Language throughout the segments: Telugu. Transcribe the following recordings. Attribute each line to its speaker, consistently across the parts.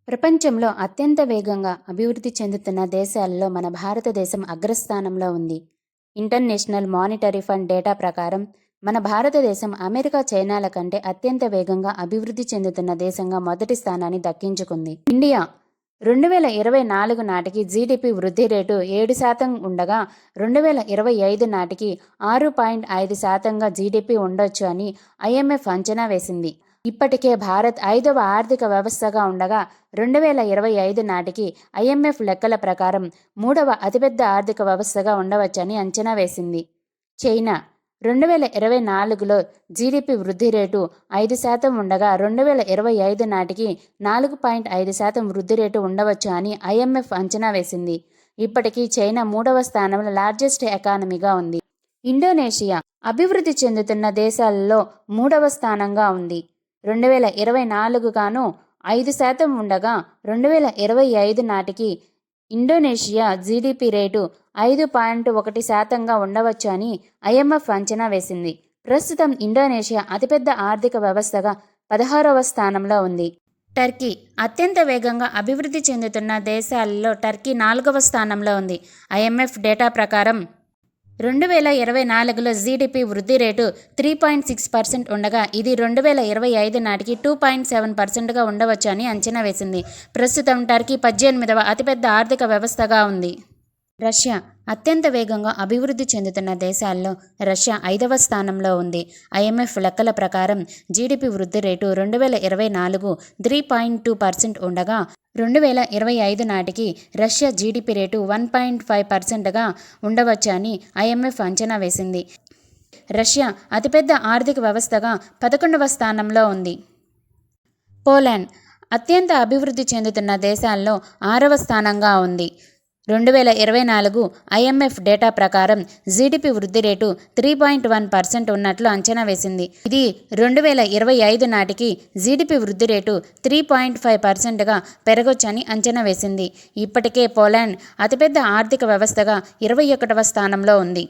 Speaker 1: ప్రపంచంలో అత్యంత వేగంగా అభివృద్ధి చెందుతున్న దేశాలలో మన భారతదేశం అగ్రస్థానంలో ఉంది. ఇంటర్నేషనల్ మానిటరీ ఫండ్ డేటా ప్రకారం మన భారతదేశం అమెరికా, చైనాల కంటే అత్యంత వేగంగా అభివృద్ధి చెందుతున్న దేశంగా మొదటి స్థానాన్ని దక్కించుకుంది. ఇండియా 2024 నాటికి జీడిపి వృద్ధి రేటు 7% ఉండగా 2025 నాటికి 6.5%గా జీడిపి ఉండొచ్చు అని IMF అంచనా వేసింది. ఇప్పటికే భారత్ 5వ ఆర్థిక వ్యవస్థగా ఉండగా 2025 నాటికి IMF లెక్కల ప్రకారం 3వ అతిపెద్ద ఆర్థిక వ్యవస్థగా ఉండవచ్చని అంచనా వేసింది. చైనా 2024లో జీడిపి వృద్ధి రేటు 5% ఉండగా 2025 నాటికి 4.5% వృద్ధి రేటు ఉండవచ్చు అని IMF అంచనా వేసింది. ఇప్పటికీ చైనా 3వ స్థానంలో లార్జెస్ట్ ఎకానమీగా ఉంది. ఇండోనేషియా అభివృద్ధి చెందుతున్న దేశాలలో 3వ స్థానంగా ఉంది. 2024 గాను 5% ఉండగా 2025 నాటికి ఇండోనేషియా జీడిపి రేటు 5.1%గా ఉండవచ్చు అని IMF అంచనా వేసింది. ప్రస్తుతం ఇండోనేషియా అతిపెద్ద ఆర్థిక వ్యవస్థగా 16వ స్థానంలో ఉంది. టర్కీ అత్యంత వేగంగా అభివృద్ధి చెందుతున్న దేశాలలో టర్కీ 4వ స్థానంలో ఉంది. IMF డేటా ప్రకారం 2024లో జీడిపి వృద్ధి రేటు 3.6% ఉండగా ఇది 2025 నాటికి 2.7%గా ఉండవచ్చు అని అంచనా వేసింది. ప్రస్తుతం టర్కీ 18వ అతిపెద్ద ఆర్థిక వ్యవస్థగా ఉంది. రష్యా అత్యంత వేగంగా అభివృద్ధి చెందుతున్న దేశాల్లో రష్యా 5వ స్థానంలో ఉంది. IMF లెక్కల ప్రకారం జీడిపి వృద్ధి రేటు 2024 3.2% ఉండగా 2025 నాటికి రష్యా జీడిపి రేటు 1.5%గా ఉండవచ్చు అని IMF అంచనా వేసింది. రష్యా అతిపెద్ద ఆర్థిక వ్యవస్థగా 11వ స్థానంలో ఉంది. పోలాండ్ అత్యంత అభివృద్ధి చెందుతున్న దేశాల్లో 6వ స్థానంగా ఉంది. 2024 IMF డేటా ప్రకారం జీడిపి వృద్ధి రేటు 3.1% ఉన్నట్లు అంచనా వేసింది. ఇది 2025 నాటికి జీడిపి వృద్ధి రేటు 3.5%గా పెరగొచ్చని అంచనా వేసింది. ఇప్పటికే పోలాండ్ అతిపెద్ద ఆర్థిక వ్యవస్థగా 21వ స్థానంలో ఉంది.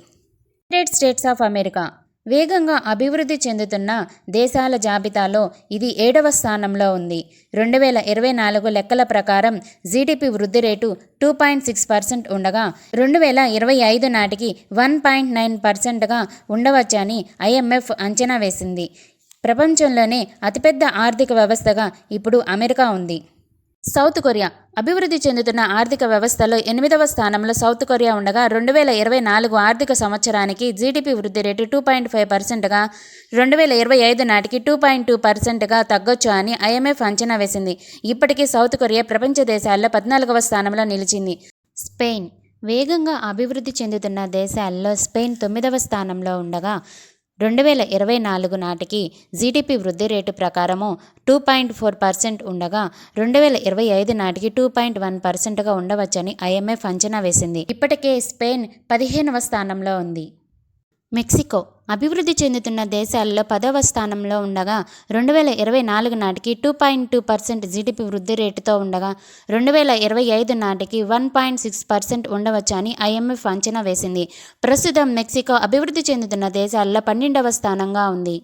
Speaker 1: యునైటెడ్ స్టేట్స్ ఆఫ్ అమెరికా వేగంగా అభివృద్ధి చెందుతున్న దేశాల జాబితాలో ఇది 7వ స్థానంలో ఉంది. 2024 లెక్కల ప్రకారం జీడిపి వృద్ధి రేటు 2.6% ఉండగా 2025 నాటికి 1.9%గా ఉండవచ్చని IMF అంచనా వేసింది. ప్రపంచంలోనే అతిపెద్ద ఆర్థిక వ్యవస్థగా ఇప్పుడు అమెరికా ఉంది. సౌత్ కొరియా అభివృద్ధి చెందుతున్న ఆర్థిక వ్యవస్థలో 8వ స్థానంలో సౌత్ కొరియా ఉండగా 2024 ఆర్థిక సంవత్సరానికి జీడిపి వృద్ధి రేటు 2.5%గా 2025 నాటికి 2.2%గా తగ్గొచ్చు అని IMF అంచనా వేసింది. ఇప్పటికీ సౌత్ కొరియా ప్రపంచ దేశాల్లో 14వ స్థానంలో నిలిచింది. స్పెయిన్ వేగంగా అభివృద్ధి చెందుతున్న దేశాల్లో స్పెయిన్ 9వ స్థానంలో ఉండగా 2024 నాటికి జీడిపి వృద్ధి రేటు ప్రకారము 2.4% ఉండగా 2025 నాటికి 2.1%గా ఉండవచ్చని IMF అంచనా వేసింది. ఇప్పటికే స్పెయిన్ 15వ స్థానంలో ఉంది. మెక్సికో అభివృద్ధి చెందుతున్న దేశాల్లో 10వ స్థానంలో ఉండగా 2024 నాటికి 2.2% జీడిపి వృద్ధి రేటుతో ఉండగా 2025 నాటికి 1.6% ఉండవచ్చు అని IMF అంచనా వేసింది. ప్రస్తుతం మెక్సికో అభివృద్ధి చెందుతున్న దేశాల్లో 12వ స్థానంగా ఉంది.